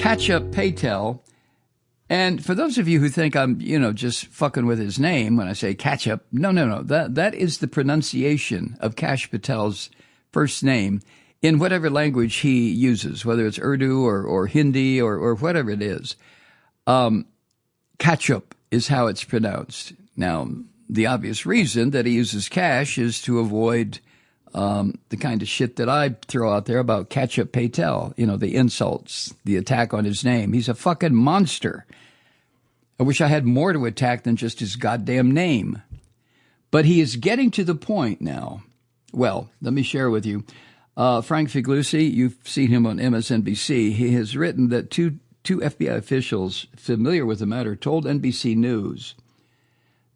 Kash Patel. And for those of you who think I'm, just fucking with his name when I say ketchup, no. That is the pronunciation of Kash Patel's first name in whatever language he uses, whether it's Urdu or Hindi or whatever it is. Ketchup is how it's pronounced. Now, the obvious reason that he uses Kash is to avoid the kind of shit that I throw out there about Kash Patel, the insults, the attack on his name. He's a fucking monster. I wish I had more to attack than just his goddamn name. But he is getting to the point now. Well, let me share with you. Frank Figliuzzi, you've seen him on MSNBC. He has written that two FBI officials familiar with the matter told NBC News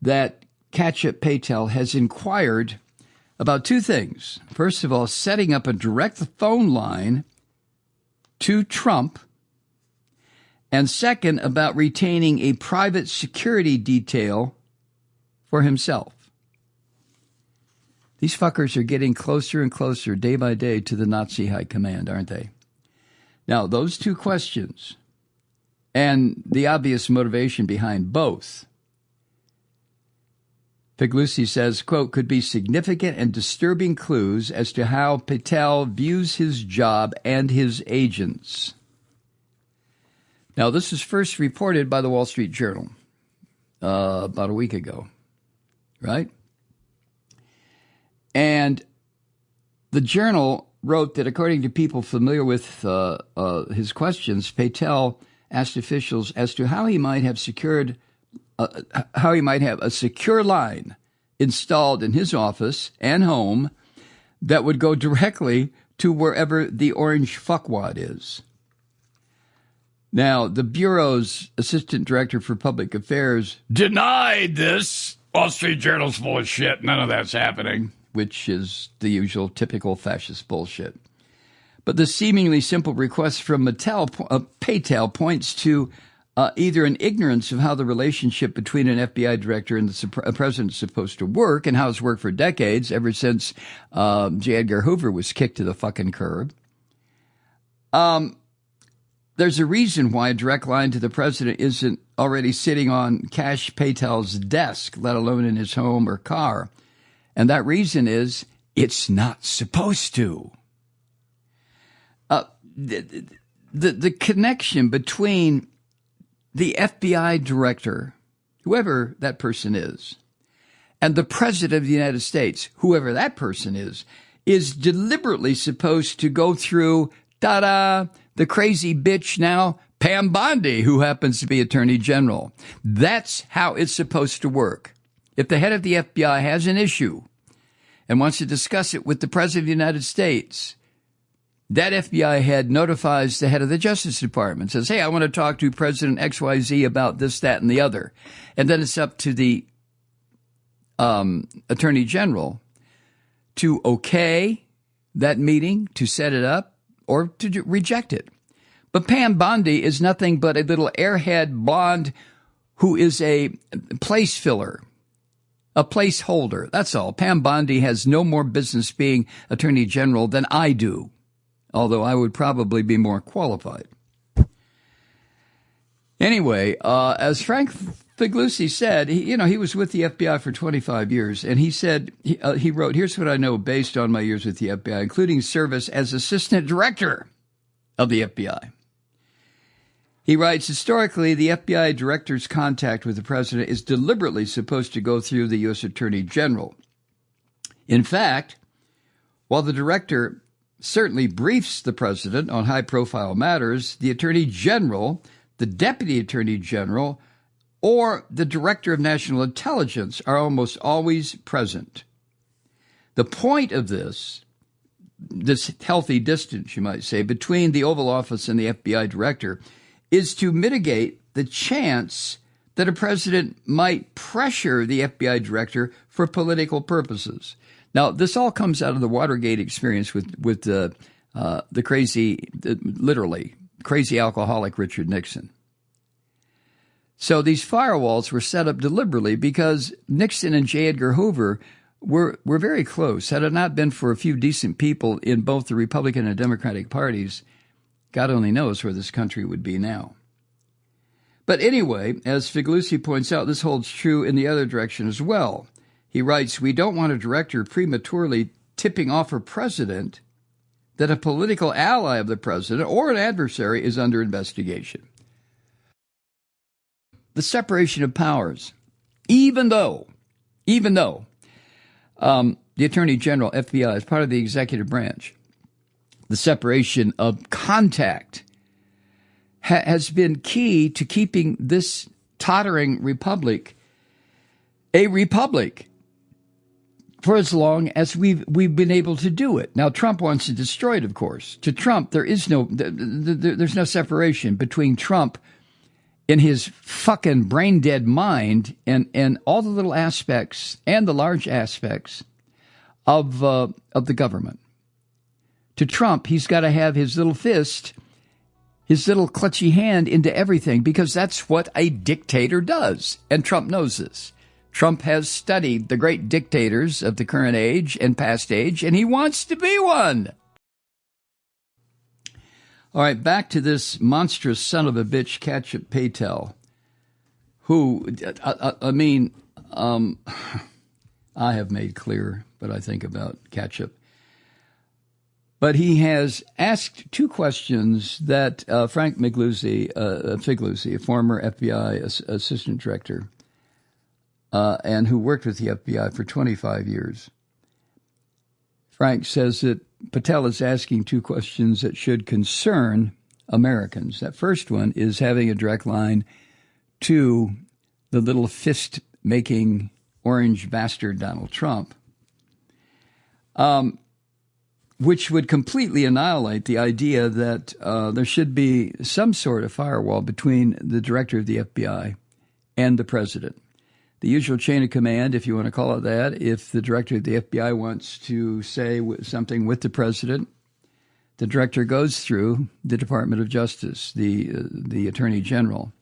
that Kash Patel has inquired about two things. First of all, setting up a direct phone line to Trump. And second, about retaining a private security detail for himself. These fuckers are getting closer and closer day by day to the Nazi high command, aren't they? Now, those two questions and the obvious motivation behind both, Figliuzzi says, quote, could be significant and disturbing clues as to how Patel views his job and his agents. Now, this was first reported by the Wall Street Journal about a week ago, right? And the Journal wrote that according to people familiar with his questions, Patel asked officials as to how he might have a secure line installed in his office and home that would go directly to wherever the orange fuckwad is. Now, the Bureau's Assistant Director for Public Affairs denied this. Wall Street Journal's full of shit. None of that's happening, which is the usual typical fascist bullshit. But the seemingly simple request from Patel points to either an ignorance of how the relationship between an FBI director and the president is supposed to work and how it's worked for decades, ever since J. Edgar Hoover was kicked to the fucking curb. There's a reason why a direct line to the president isn't already sitting on Kash Patel's desk, let alone in his home or car. And that reason is it's not supposed to. The connection between the FBI director, whoever that person is, and the president of the United States, whoever that person is deliberately supposed to go through, the crazy bitch now, Pam Bondi, who happens to be Attorney General. That's how it's supposed to work. If the head of the FBI has an issue and wants to discuss it with the President of the United States, that FBI head notifies the head of the Justice Department, says, hey, I want to talk to President XYZ about this, that, and the other. And then it's up to the Attorney General to okay that meeting, to set it up, or to reject it. But Pam Bondi is nothing but a little airhead blonde who is a place filler, a placeholder. That's all. Pam Bondi has no more business being Attorney General than I do, although I would probably be more qualified. Anyway, as Frank Figliuzzi said, he was with the FBI for 25 years, and he said, he wrote, here's what I know based on my years with the FBI, including service as assistant director of the FBI. He writes, historically, the FBI director's contact with the president is deliberately supposed to go through the U.S. Attorney General. In fact, while the director certainly briefs the president on high-profile matters, the Attorney General, the Deputy Attorney General, or the Director of National Intelligence are almost always present. The point of this healthy distance, you might say, between the Oval Office and the FBI director is to mitigate the chance that a president might pressure the FBI director for political purposes. Now, this all comes out of the Watergate experience with the literally crazy alcoholic Richard Nixon. So these firewalls were set up deliberately because Nixon and J. Edgar Hoover were very close. Had it not been for a few decent people in both the Republican and Democratic parties, God only knows where this country would be now. But anyway, as Figliuzzi points out, this holds true in the other direction as well. He writes, we don't want a director prematurely tipping off a president that a political ally of the president or an adversary is under investigation. The separation of powers, even though the Attorney General, FBI, is part of the executive branch, the separation of contact has been key to keeping this tottering republic a republic for as long as we've been able to do it. Now, Trump wants to destroy it, of course. To Trump, there's no separation between Trump in his fucking brain-dead mind and all the little aspects and the large aspects of the government. To Trump, he's got to have his little fist, his little clutchy hand into everything, because that's what a dictator does. And Trump knows this. Trump has studied the great dictators of the current age and past age, and he wants to be one. All right, back to this monstrous son of a bitch, Kash Patel, who, I have made clear what I think about Kash. But he has asked two questions that Frank Figliuzzi, a former FBI assistant director, and who worked with the FBI for 25 years. Frank says that Patel is asking two questions that should concern Americans. That first one is having a direct line to the little fist-making orange bastard Donald Trump, which would completely annihilate the idea that there should be some sort of firewall between the director of the FBI and the president. The usual chain of command, if you want to call it that, if the director of the FBI wants to say something with the president, the director goes through the Department of Justice, the Attorney General.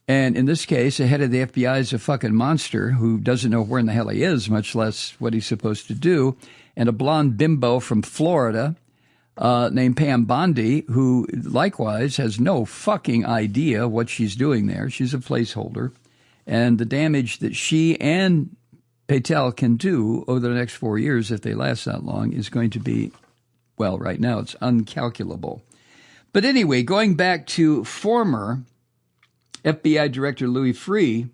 And in this case, the head of the FBI is a fucking monster who doesn't know where in the hell he is, much less what he's supposed to do. And a blonde bimbo from Florida named Pam Bondi, who likewise has no fucking idea what she's doing there. She's a placeholder. And the damage that she and Patel can do over the next 4 years, if they last that long, is going to be, well, right now it's uncalculable. But anyway, going back to former FBI Director Louis Freeh,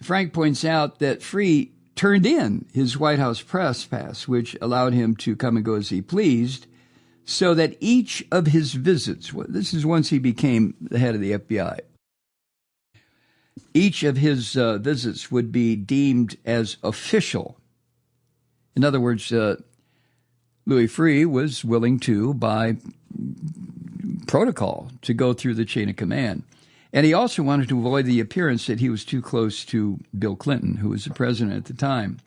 Frank points out that Freeh turned in his White House press pass, which allowed him to come and go as he pleased, so that each of his visits, this is once he became the head of the FBI, each of his visits would be deemed as official. In other words, Louis Freeh was willing to, by protocol, to go through the chain of command. And he also wanted to avoid the appearance that he was too close to Bill Clinton, who was the president at the time.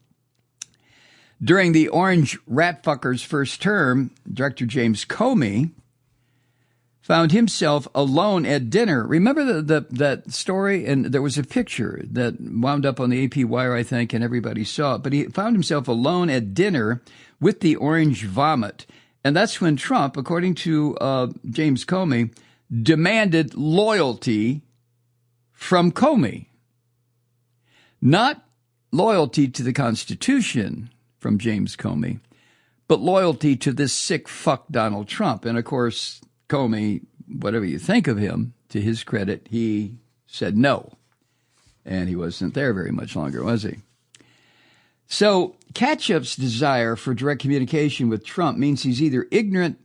During the orange ratfucker's first term, Director James Comey found himself alone at dinner. Remember that story? And there was a picture that wound up on the AP wire, I think, and everybody saw it. But he found himself alone at dinner with the orange vomit. And that's when Trump, according to James Comey, demanded loyalty from Comey. Not loyalty to the Constitution from James Comey, but loyalty to this sick fuck Donald Trump. And, of course, Comey, whatever you think of him, to his credit, he said no. And he wasn't there very much longer, was he? So Kash's desire for direct communication with Trump means he's either ignorant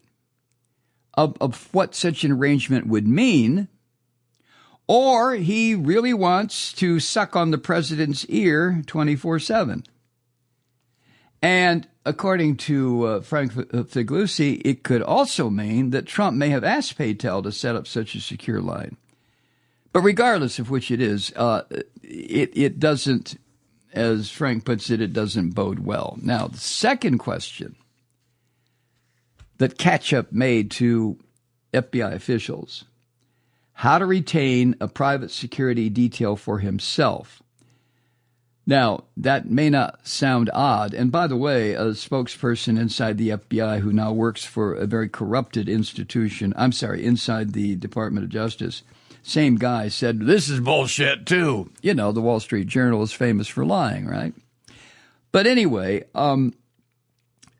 of what such an arrangement would mean, or he really wants to suck on the president's ear 24/7. And according to Frank Figliuzzi, it could also mean that Trump may have asked Patel to set up such a secure line. But regardless of which it is, it doesn't, as Frank puts it, it doesn't bode well. Now, the second question that Kash made to FBI officials, how to retain a private security detail for himself. Now, that may not sound odd. And by the way, a spokesperson inside the FBI who now works for a very corrupted institution, inside the Department of Justice, same guy said, this is bullshit too. You know, the Wall Street Journal is famous for lying, right? But anyway,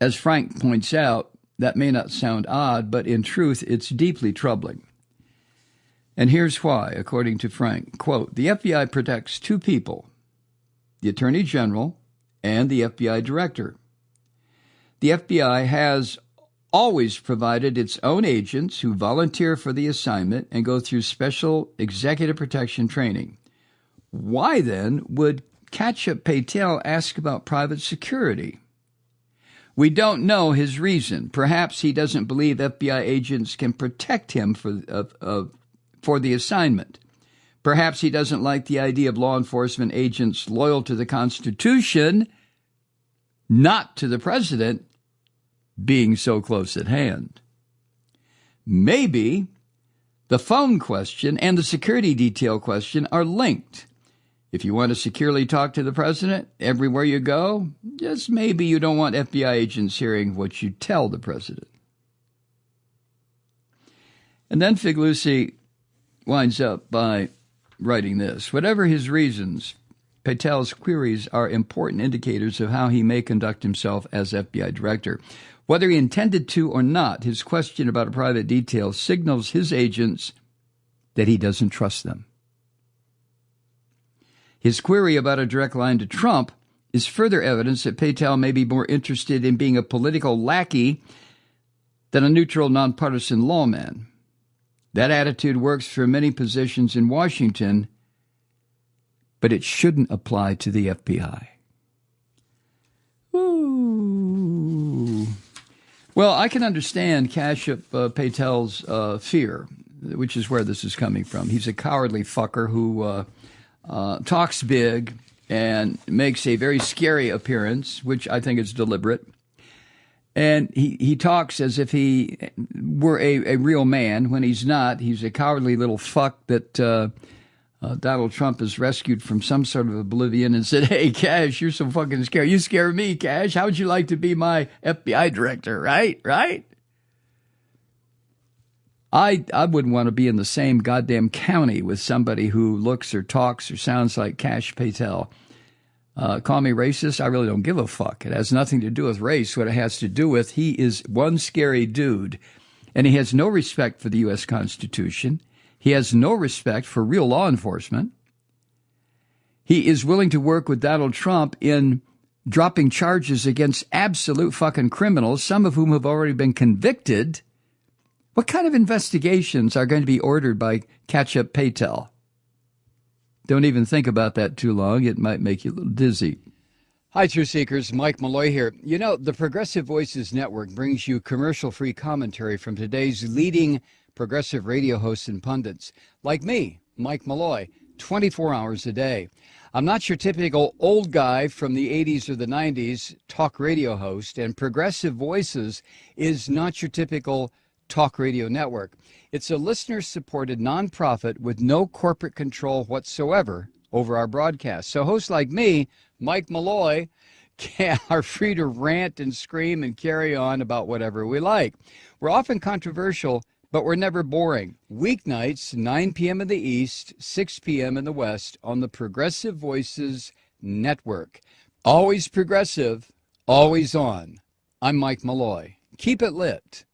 as Frank points out, that may not sound odd, but in truth, it's deeply troubling. And here's why, according to Frank. Quote, the FBI protects two people, the Attorney General and the FBI Director. The FBI has always provided its own agents who volunteer for the assignment and go through special executive protection training. Why then would Kash Patel ask about private security? We don't know his reason. Perhaps he doesn't believe FBI agents can protect him for the assignment. Perhaps he doesn't like the idea of law enforcement agents loyal to the Constitution, not to the president, being so close at hand. Maybe the phone question and the security detail question are linked. If you want to securely talk to the president everywhere you go, just maybe you don't want FBI agents hearing what you tell the president. And then Figliuzzi winds up by writing this. Whatever his reasons, Patel's queries are important indicators of how he may conduct himself as FBI director. Whether he intended to or not, his question about a private detail signals his agents that he doesn't trust them. His query about a direct line to Trump is further evidence that Patel may be more interested in being a political lackey than a neutral, nonpartisan lawman. That attitude works for many positions in Washington, but it shouldn't apply to the FBI. Ooh. Well, I can understand Kash Patel's fear, which is where this is coming from. He's a cowardly fucker who talks big and makes a very scary appearance, which I think is deliberate. And he talks as if he were a real man when he's not. He's a cowardly little fuck that Donald Trump has rescued from some sort of oblivion and said, hey, Kash, you're so fucking scary. You scare me, Kash. How would you like to be my FBI director, right? I wouldn't want to be in the same goddamn county with somebody who looks or talks or sounds like Kash Patel. Call me racist. I really don't give a fuck. It has nothing to do with race. What it has to do with, he is one scary dude, and he has no respect for the U.S. Constitution. He has no respect for real law enforcement. He is willing to work with Donald Trump in dropping charges against absolute fucking criminals, some of whom have already been convicted. What kind of investigations are going to be ordered by Kash Patel? Don't even think about that too long. It might make you a little dizzy. Hi, Truth Seekers. Mike Malloy here. You know, the Progressive Voices Network brings you commercial-free commentary from today's leading progressive radio hosts and pundits, like me, Mike Malloy, 24 hours a day. I'm not your typical old guy from the 80s or the 90s talk radio host, and Progressive Voices is not your typical talk radio network. It's a listener-supported nonprofit with no corporate control whatsoever over our broadcast. So hosts like me, Mike Malloy, are free to rant and scream and carry on about whatever we like. We're often controversial, but we're never boring. Weeknights, 9 p.m. in the East, 6 p.m. in the West on the Progressive Voices Network. Always progressive, always on. I'm Mike Malloy. Keep it lit.